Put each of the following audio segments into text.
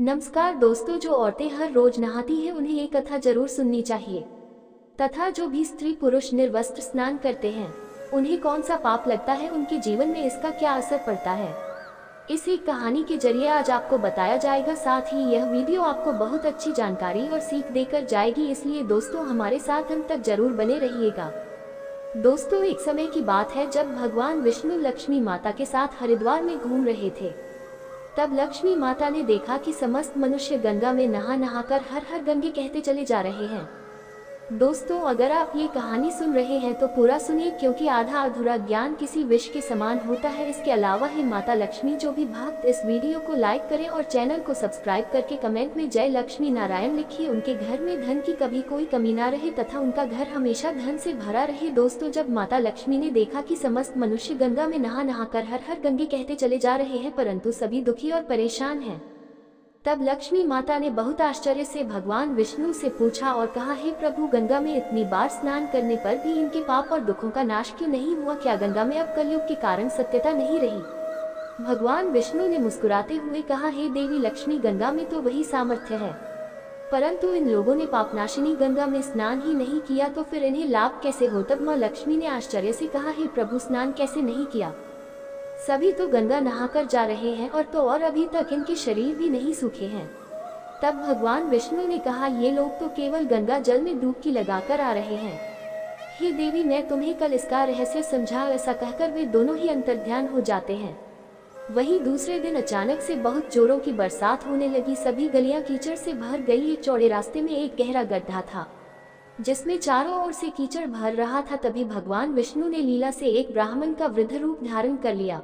नमस्कार दोस्तों, जो औरतें हर रोज नहाती हैं उन्हें ये कथा जरूर सुननी चाहिए। तथा जो भी स्त्री पुरुष निर्वस्त्र स्नान करते हैं उन्हें कौन सा पाप लगता है, उनके जीवन में इसका क्या असर पड़ता है, इस एक कहानी के जरिए आज आपको बताया जाएगा। साथ ही यह वीडियो आपको बहुत अच्छी जानकारी और सीख देकर जाएगी, इसलिए दोस्तों हमारे साथ अंत तक जरूर बने रहिएगा। दोस्तों, एक समय की बात है जब भगवान विष्णु लक्ष्मी माता के साथ हरिद्वार में घूम रहे थे। तब लक्ष्मी माता ने देखा कि समस्त मनुष्य गंगा में नहा नहाकर हर हर गंगे कहते चले जा रहे हैं। दोस्तों, अगर आप ये कहानी सुन रहे हैं तो पूरा सुनिए, क्योंकि आधा अधूरा ज्ञान किसी विष के समान होता है। इसके अलावा है माता लक्ष्मी, जो भी भक्त इस वीडियो को लाइक करें और चैनल को सब्सक्राइब करके कमेंट में जय लक्ष्मी नारायण लिखिए। उनके घर में धन की कभी कोई कमी ना रहे तथा उनका घर हमेशा धन से भरा रहे। दोस्तों, जब माता लक्ष्मी ने देखा कि समस्त मनुष्य गंगा में नहा नहाकर हर हर गंगे कहते चले जा रहे हैं, परंतु सभी दुखी और परेशान हैं, तब लक्ष्मी माता ने बहुत आश्चर्य से भगवान विष्णु से पूछा और कहा, हे प्रभु, गंगा में इतनी बार स्नान करने पर भी इनके पाप और दुखों का नाश क्यों नहीं हुआ? क्या गंगा में अब कलयुग के कारण सत्यता नहीं रही? भगवान विष्णु ने मुस्कुराते हुए कहा, हे देवी लक्ष्मी, गंगा में तो वही सामर्थ्य है, परंतु इन लोगों ने पापनाशिनी गंगा में स्नान ही नहीं किया, तो फिर इन्हें लाभ कैसे हो? तब माँ लक्ष्मी ने आश्चर्य से कहा, हे प्रभु, स्नान कैसे नहीं किया? सभी तो गंगा नहाकर जा रहे हैं और अभी तक इनके शरीर भी नहीं सूखे हैं। तब भगवान विष्णु ने कहा, ये लोग तो केवल गंगा जल में डुबकी लगाकर आ रहे हैं। हे देवी, मैं तुम्हें कल इसका रहस्य समझा। ऐसा कहकर वे दोनों ही अंतर्ध्यान हो जाते हैं। वहीं दूसरे दिन अचानक से बहुत जोरों की बरसात होने लगी। सभी गलियां कीचड़ से भर गई। एक चौड़े रास्ते में एक गहरा गड्ढा था जिसमें चारों ओर से कीचड़ भर रहा था। तभी भगवान विष्णु ने लीला से एक ब्राह्मण का वृद्ध रूप धारण कर लिया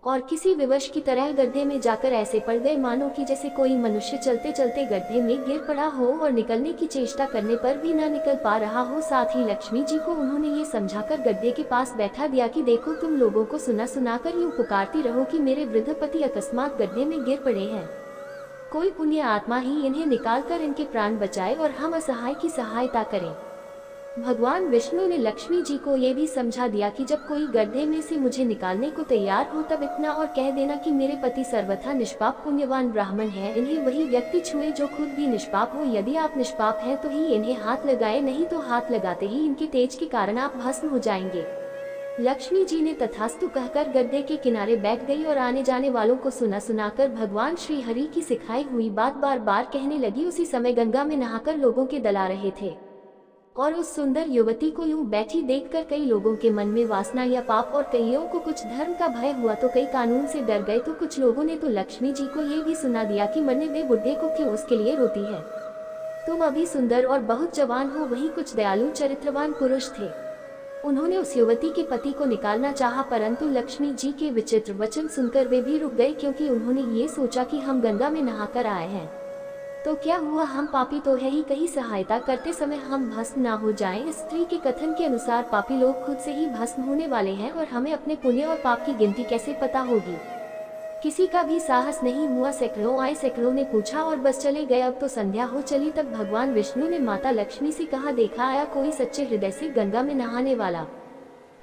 और किसी विवश की तरह गड्ढे में जाकर ऐसे पड़ गए मानो कि जैसे कोई मनुष्य चलते चलते गड्ढे में गिर पड़ा हो और निकलने की चेष्टा करने पर भी न निकल पा रहा हो। साथ ही लक्ष्मी जी को उन्होंने ये समझाकर गड्ढे के पास बैठा दिया कि देखो, तुम लोगों को सुना सुनाकर यूं पुकारती रहो कि मेरे वृद्ध पति अकस्मात गड्ढे में गिर पड़े हैं। कोई पुण्य आत्मा ही इन्हें निकाल कर इनके प्राण बचाए और हम असहाय की सहायता करें। भगवान विष्णु ने लक्ष्मी जी को ये भी समझा दिया कि जब कोई गड्ढे में से मुझे निकालने को तैयार हो तब इतना और कह देना कि मेरे पति सर्वथा निष्पाप पुण्यवान ब्राह्मण है। इन्हें वही व्यक्ति छुए जो खुद भी निष्पाप हो। यदि आप निष्पाप हैं तो ही इन्हें हाथ लगाए, नहीं तो हाथ लगाते ही इनके तेज के कारण आप भस्म हो जाएंगे। लक्ष्मी जी ने तथास्तु कहकर गड्ढे के किनारे बैठ गई और आने जाने वालों को सुना सुनाकर भगवान श्री हरि की सिखाई हुई बात बार बार कहने लगी। उसी समय गंगा में नहाकर लोगों के दल आ रहे थे और उस सुंदर युवती को यूं बैठी देखकर कई लोगों के मन में वासना या पाप और कईयों को कुछ धर्म का भय हुआ तो कई कानून से डर गए। तो कुछ लोगों ने तो लक्ष्मी जी को ये भी सुना दिया कि मरने दे बुढ़े को, क्यों उसके लिए रोती है? तुम अभी सुंदर और बहुत जवान हो। वहीं कुछ दयालु चरित्रवान पुरुष थे, उन्होंने उस युवती के पति को निकालना चाहा, परंतु लक्ष्मी जी के विचित्र वचन सुनकर वे भी रुक गए, क्योंकि उन्होंने ये सोचा कि हम गंगा में नहाकर आए हैं तो क्या हुआ, हम पापी तो है ही, कहीं सहायता करते समय हम भस्म ना हो जाएं। इस स्त्री के कथन के अनुसार पापी लोग खुद से ही भस्म होने वाले हैं और हमें अपने पुण्य और पाप की गिनती कैसे पता होगी? किसी का भी साहस नहीं हुआ। सैकड़ों आए, सैकड़ों ने पूछा और बस चले गए। अब तो संध्या हो चली। तब भगवान विष्णु ने माता लक्ष्मी से कहा, देखा आया कोई सच्चे हृदय से गंगा में नहाने वाला।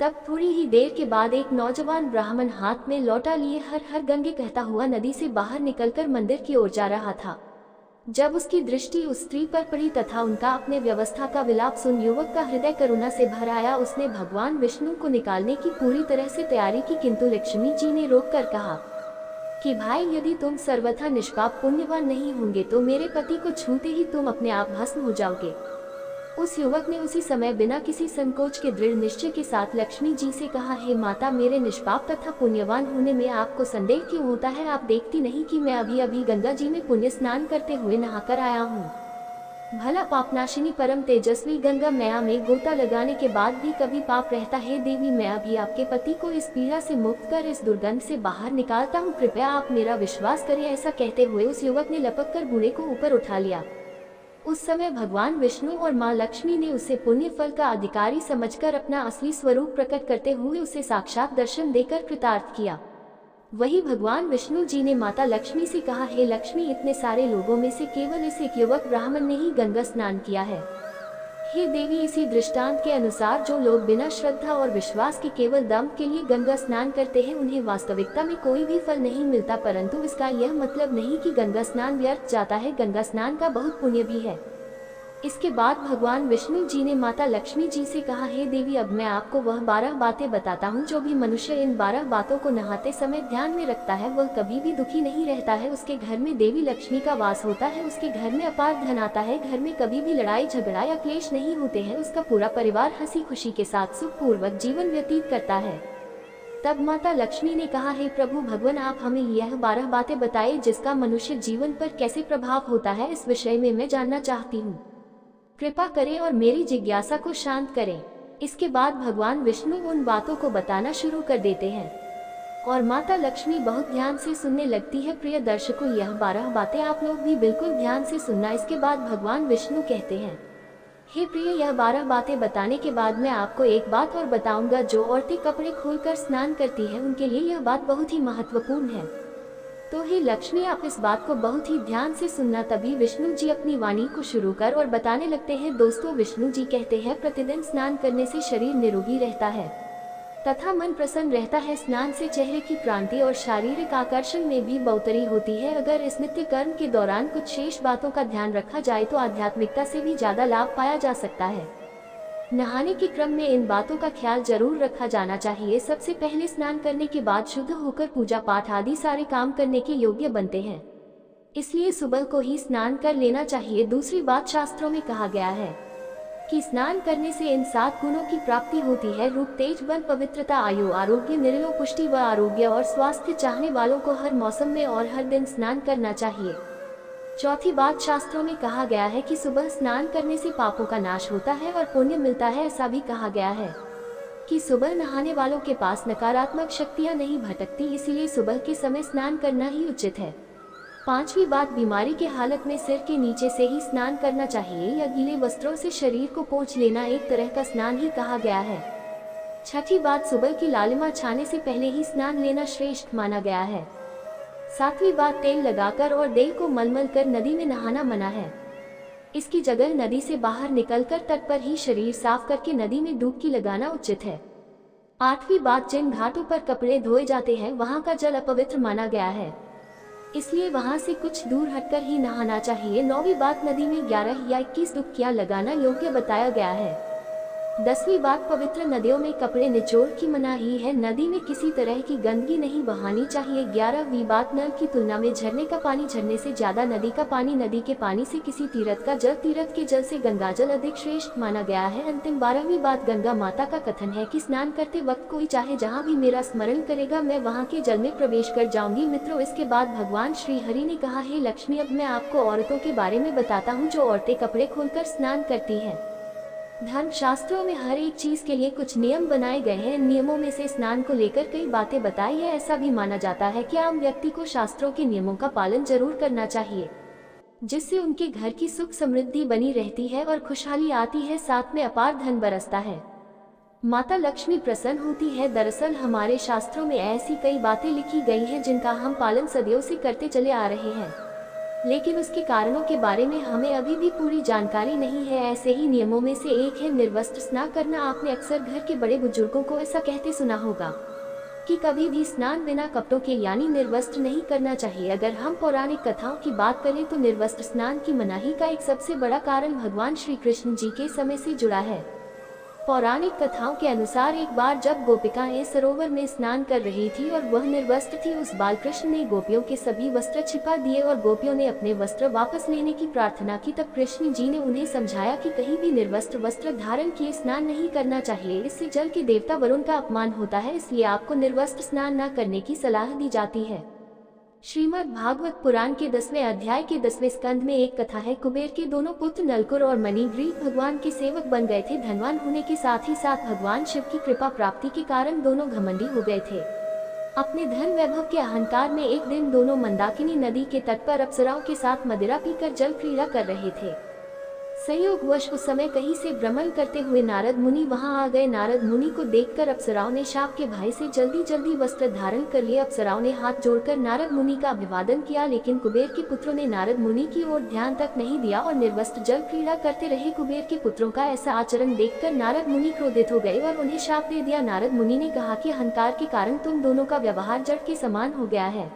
तब थोड़ी ही देर के बाद एक नौजवान ब्राह्मण हाथ में लौटा लिए हर हर गंगे कहता हुआ नदी से बाहर निकलकर मंदिर की ओर जा रहा था। जब उसकी दृष्टि उस स्त्री पर पड़ी तथा उनका अपने व्यवस्था का विलाप सुन युवक का हृदय करुणा से भर आया। उसने भगवान विष्णु को निकालने की पूरी तरह से तैयारी की, किंतु लक्ष्मी जी ने रोककर कहा कि भाई, यदि तुम सर्वथा निष्पाप पुण्यवान नहीं होंगे तो मेरे पति को छूते ही तुम अपने आप भस्म हो जाओगे। उस युवक ने उसी समय बिना किसी संकोच के दृढ़ निश्चय के साथ लक्ष्मी जी से कहा, हे माता, मेरे निष्पाप तथा पुण्यवान होने में आपको संदेह क्यों होता है? आप देखती नहीं कि मैं अभी अभी गंगा जी में पुण्य स्नान करते हुए नहाकर आया हूँ। भला पापनाशिनी परम तेजस्वी गंगा मैया में गोता लगाने के बाद भी कभी पाप रहता है? देवी, मैं अभी आपके पति को इस पीड़ा से मुक्त कर इस दुर्गंध से बाहर निकालता हूँ, कृपया आप मेरा विश्वास करें। ऐसा कहते हुए उस युवक ने लपक कर बूढ़े को ऊपर उठा लिया। उस समय भगवान विष्णु और माँ लक्ष्मी ने उसे पुण्य फल का अधिकारी समझकर अपना असली स्वरूप प्रकट करते हुए उसे साक्षात दर्शन देकर कृतार्थ किया। वही भगवान विष्णु जी ने माता लक्ष्मी से कहा, हे लक्ष्मी, इतने सारे लोगों में से केवल इस एक युवक ब्राह्मण ने ही गंगा स्नान किया है। हे देवी, इसी दृष्टांत के अनुसार जो लोग बिना श्रद्धा और विश्वास के केवल दम के लिए गंगा स्नान करते हैं उन्हें वास्तविकता में कोई भी फल नहीं मिलता, परंतु इसका यह मतलब नहीं कि गंगा स्नान व्यर्थ जाता है। गंगा स्नान का बहुत पुण्य भी है। इसके बाद भगवान विष्णु जी ने माता लक्ष्मी जी से कहा, हे देवी, अब मैं आपको वह 12 बातें बताता हूँ। जो भी मनुष्य इन 12 बातों को नहाते समय ध्यान में रखता है वह कभी भी दुखी नहीं रहता है। उसके घर में देवी लक्ष्मी का वास होता है, उसके घर में अपार धन आता है, घर में कभी भी लड़ाई झगड़ा या क्लेश नहीं होते हैं, उसका पूरा परिवार हंसी खुशी के साथ सुखपूर्वक जीवन व्यतीत करता है। तब माता लक्ष्मी ने कहा, हे प्रभु भगवान, आप हमें यह 12 बातें बताइए जिसका मनुष्य जीवन पर कैसे प्रभाव होता है। इस विषय में मैं जानना चाहती हूँ। कृपा करें और मेरी जिज्ञासा को शांत करें। इसके बाद भगवान विष्णु उन बातों को बताना शुरू कर देते हैं और माता लक्ष्मी बहुत ध्यान से सुनने लगती है। प्रिय दर्शकों, यह 12 बातें आप लोग भी बिल्कुल ध्यान से सुनना। इसके बाद भगवान विष्णु कहते हैं, हे प्रिय, यह 12 बातें बताने के बाद मैं आपको एक बात और बताऊंगा। जो औरतें कपड़े खोलकर स्नान करती हैं उनके लिए यह बात बहुत ही महत्वपूर्ण है। तो हे लक्ष्मी, आप इस बात को बहुत ही ध्यान से सुनना। तभी विष्णु जी अपनी वाणी को शुरू कर और बताने लगते हैं। दोस्तों, विष्णु जी कहते हैं, प्रतिदिन स्नान करने से शरीर निरोगी रहता है तथा मन प्रसन्न रहता है। स्नान से चेहरे की क्रांति और शारीरिक आकर्षण में भी बढ़ोतरी होती है। अगर इस नित्य कर्म के दौरान कुछ शेष बातों का ध्यान रखा जाए तो आध्यात्मिकता से भी ज्यादा लाभ पाया जा सकता है। नहाने के क्रम में इन बातों का ख्याल जरूर रखा जाना चाहिए। सबसे पहले स्नान करने के बाद शुद्ध होकर पूजा पाठ आदि सारे काम करने के योग्य बनते हैं, इसलिए सुबह को ही स्नान कर लेना चाहिए। दूसरी बात, शास्त्रों में कहा गया है कि स्नान करने से इन 7 गुणों की प्राप्ति होती है: रूप, तेज, बल, पवित्रता, आयु, आरोग्य, निर्लो, पुष्टि व आरोग्य और स्वास्थ्य। चाहने वालों को हर मौसम में और हर दिन स्नान करना चाहिए। चौथी बात, शास्त्रों में कहा गया है कि सुबह स्नान करने से पापों का नाश होता है और पुण्य मिलता है। ऐसा भी कहा गया है कि सुबह नहाने वालों के पास नकारात्मक शक्तियां नहीं भटकती, इसीलिए सुबह के समय स्नान करना ही उचित है। पांचवी बात, बीमारी के हालत में सिर के नीचे से ही स्नान करना चाहिए या गीले वस्त्रों से शरीर को पोंछ लेना एक तरह का स्नान ही कहा गया है। छठी बात, सुबह की लालिमा छाने से पहले ही स्नान लेना श्रेष्ठ माना गया है। सातवीं बात, तेल लगाकर और देह को मलमल कर नदी में नहाना मना है। इसकी जगह नदी से बाहर निकलकर तट पर ही शरीर साफ करके नदी में डुबकी लगाना उचित है। आठवीं बात, जिन घाटों पर कपड़े धोए जाते हैं वहां का जल अपवित्र माना गया है, इसलिए वहां से कुछ दूर हटकर ही नहाना चाहिए। नौवीं बात, नदी में 11 या 21 डुबकियां लगाना योग्य बताया गया है। 10वीं बात, पवित्र नदियों में कपड़े निचोड़ की मनाही है। नदी में किसी तरह की गंदगी नहीं बहानी चाहिए। 11वीं बात, नल की तुलना में झरने का पानी झरने से ज्यादा नदी का पानी, नदी के पानी से किसी तीर्थ का जल, तीर्थ के जल से गंगा जल अधिक श्रेष्ठ माना गया है। अंतिम 12वीं बात, गंगा माता का कथन है कि स्नान करते वक्त कोई चाहे जहाँ भी मेरा स्मरण करेगा मैं वहाँ के जल में प्रवेश कर जाऊंगी। मित्रों, इसके बाद भगवान श्री हरि ने कहा, हे लक्ष्मी, अब मैं आपको औरतों के बारे में बताता हूँ जो औरतें कपड़े खोलकर स्नान करती हैं। धर्म शास्त्रों में हर एक चीज के लिए कुछ नियम बनाए गए हैं। इन नियमों में से स्नान को लेकर कई बातें बताई है। ऐसा भी माना जाता है कि आम व्यक्ति को शास्त्रों के नियमों का पालन जरूर करना चाहिए, जिससे उनके घर की सुख समृद्धि बनी रहती है और खुशहाली आती है, साथ में अपार धन बरसता है। माता लक्ष्मी प्रसन्न होती है। दरअसल हमारे शास्त्रों में ऐसी कई बातें लिखी गई हैं जिनका हम पालन सदियों से करते चले आ रहे हैं, लेकिन उसके कारणों के बारे में हमें अभी भी पूरी जानकारी नहीं है। ऐसे ही नियमों में से एक है निर्वस्त्र स्नान करना। आपने अक्सर घर के बड़े बुजुर्गों को ऐसा कहते सुना होगा कि कभी भी स्नान बिना कपड़ों के यानी निर्वस्त्र नहीं करना चाहिए। अगर हम पौराणिक कथाओं की बात करें तो निर्वस्त्र स्नान की मनाही का एक सबसे बड़ा कारण भगवान श्री कृष्ण जी के समय से जुड़ा है। पौराणिक कथाओं के अनुसार एक बार जब गोपिकाएं सरोवर में स्नान कर रही थी और वह निर्वस्त्र थी, उस बाल कृष्ण ने गोपियों के सभी वस्त्र छिपा दिए और गोपियों ने अपने वस्त्र वापस लेने की प्रार्थना की। तब कृष्ण जी ने उन्हें समझाया कि कहीं भी निर्वस्त्र वस्त्र धारण किए स्नान नहीं करना चाहिए, इससे जल के देवता वरुण का अपमान होता है, इसलिए आपको निर्वस्त्र स्नान न करने की सलाह दी जाती है। श्रीमद् भागवत पुराण के 10वें अध्याय के 10वें स्कंद में एक कथा है। कुबेर के दोनों पुत्र नलकुर और मणिग्रीव भगवान के सेवक बन गए थे। धनवान होने के साथ ही साथ भगवान शिव की कृपा प्राप्ति के कारण दोनों घमंडी हो गए थे। अपने धन वैभव के अहंकार में एक दिन दोनों मंदाकिनी नदी के तट पर अप्सराओं के साथ मदिरा पीकर जल क्रीड़ा कर रहे थे। संयोगवश उस समय कहीं से भ्रमण करते हुए नारद मुनि वहां आ गए। नारद मुनि को देखकर अप्सराओं ने शाप के भय से जल्दी जल्दी वस्त्र धारण कर लिए। अप्सराओं ने हाथ जोड़कर नारद मुनि का अभिवादन किया, लेकिन कुबेर के पुत्रों ने नारद मुनि की ओर ध्यान तक नहीं दिया और निर्वस्त्र जल क्रीड़ा करते रहे। कुबेर के पुत्रों का ऐसा आचरण देखकर नारद मुनि क्रोधित हो गए और उन्हें शाप दे दिया। नारद मुनि ने कहा कि अहंकार के कारण तुम दोनों का व्यवहार जड़ के समान हो गया है,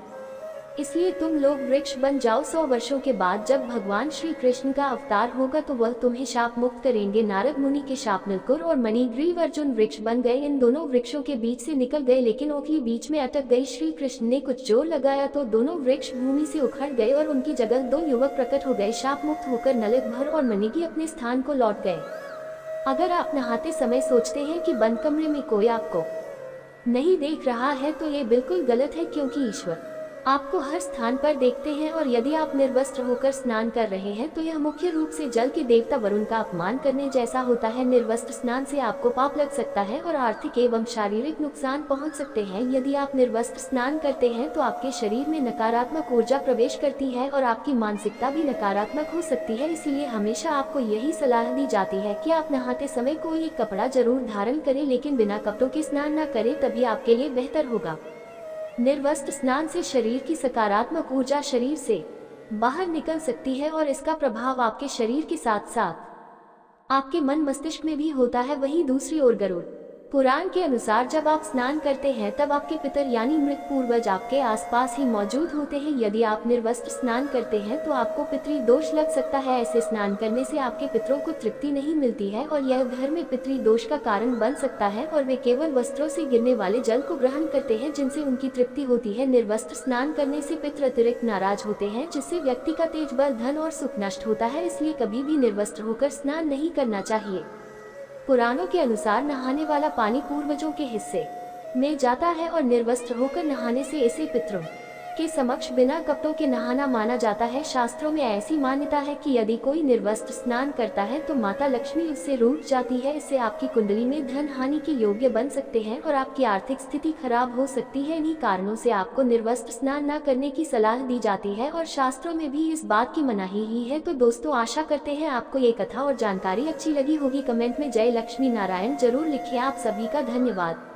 इसलिए तुम लोग वृक्ष बन जाओ। 100 वर्षों के बाद जब भगवान श्री कृष्ण का अवतार होगा तो वह तुम्हें शाप मुक्त करेंगे। नारद मुनि के शाप नीलकुर और मणिग्रीव अर्जुन वृक्ष बन गए। इन दोनों वृक्षों के बीच से निकल गए, लेकिन ओखली बीच में अटक गई। श्री कृष्ण ने कुछ जोर लगाया तो दोनों वृक्ष भूमि से उखड़ गए और उनकी जगह 2 युवक प्रकट हो गए। शाप मुक्त होकर नलकभर और मणिगी अपने स्थान को लौट गए। अगर आप नहाते समय सोचते हैं कि बंद कमरे में कोई आपको नहीं देख रहा है तो ये बिल्कुल गलत है, क्योंकि ईश्वर आपको हर स्थान पर देखते हैं। और यदि आप निर्वस्त्र होकर स्नान कर रहे हैं तो यह मुख्य रूप से जल के देवता वरुण का अपमान करने जैसा होता है। निर्वस्त्र स्नान से आपको पाप लग सकता है और आर्थिक एवं शारीरिक नुकसान पहुंच सकते हैं। यदि आप निर्वस्त्र स्नान करते हैं तो आपके शरीर में नकारात्मक ऊर्जा प्रवेश करती है और आपकी मानसिकता भी नकारात्मक हो सकती है। इसलिए हमेशा आपको यही सलाह दी जाती है कि आप नहाते समय कोई एक कपड़ा जरूर धारण करें, लेकिन बिना कपड़ों के स्नान न करें, तभी आपके लिए बेहतर होगा। निर्वस्त्र स्नान से शरीर की सकारात्मक ऊर्जा शरीर से बाहर निकल सकती है और इसका प्रभाव आपके शरीर के साथ साथ आपके मन मस्तिष्क में भी होता है। वहीं दूसरी ओर गरुड़ पुराण के अनुसार जब आप स्नान करते हैं तब आपके पितर यानी मृत पूर्वज आपके आसपास ही मौजूद होते हैं। यदि आप निर्वस्त्र स्नान करते हैं तो आपको पितृ दोष लग सकता है। ऐसे स्नान करने से आपके पितरों को तृप्ति नहीं मिलती है और यह घर में पितृ दोष का कारण बन सकता है और वे केवल वस्त्रों से गिरने वाले जल को ग्रहण करते हैं जिनसे उनकी तृप्ति होती है। निर्वस्त्र स्नान करने से पितृ अतिरिक्त नाराज होते हैं, जिससे व्यक्ति का तेज, बल, धन और सुख नष्ट होता है। इसलिए कभी भी निर्वस्त्र होकर स्नान नहीं करना चाहिए। पुराणों के अनुसार नहाने वाला पानी पूर्वजों के हिस्से में जाता है और निर्वस्त्र होकर नहाने से इसे पितरों के समक्ष बिना कपड़ों के नहाना माना जाता है। शास्त्रों में ऐसी मान्यता है कि यदि कोई निर्वस्त्र स्नान करता है तो माता लक्ष्मी उससे रूठ जाती है। इससे आपकी कुंडली में धन हानि के योग्य बन सकते हैं और आपकी आर्थिक स्थिति खराब हो सकती है। इन्हीं कारणों से आपको निर्वस्त्र स्नान न करने की सलाह दी जाती है और शास्त्रों में भी इस बात की मनाही ही है। तो दोस्तों, आशा करते हैं आपको ये कथा और जानकारी अच्छी लगी होगी। कमेंट में जय लक्ष्मी नारायण जरूर लिखिए। आप सभी का धन्यवाद।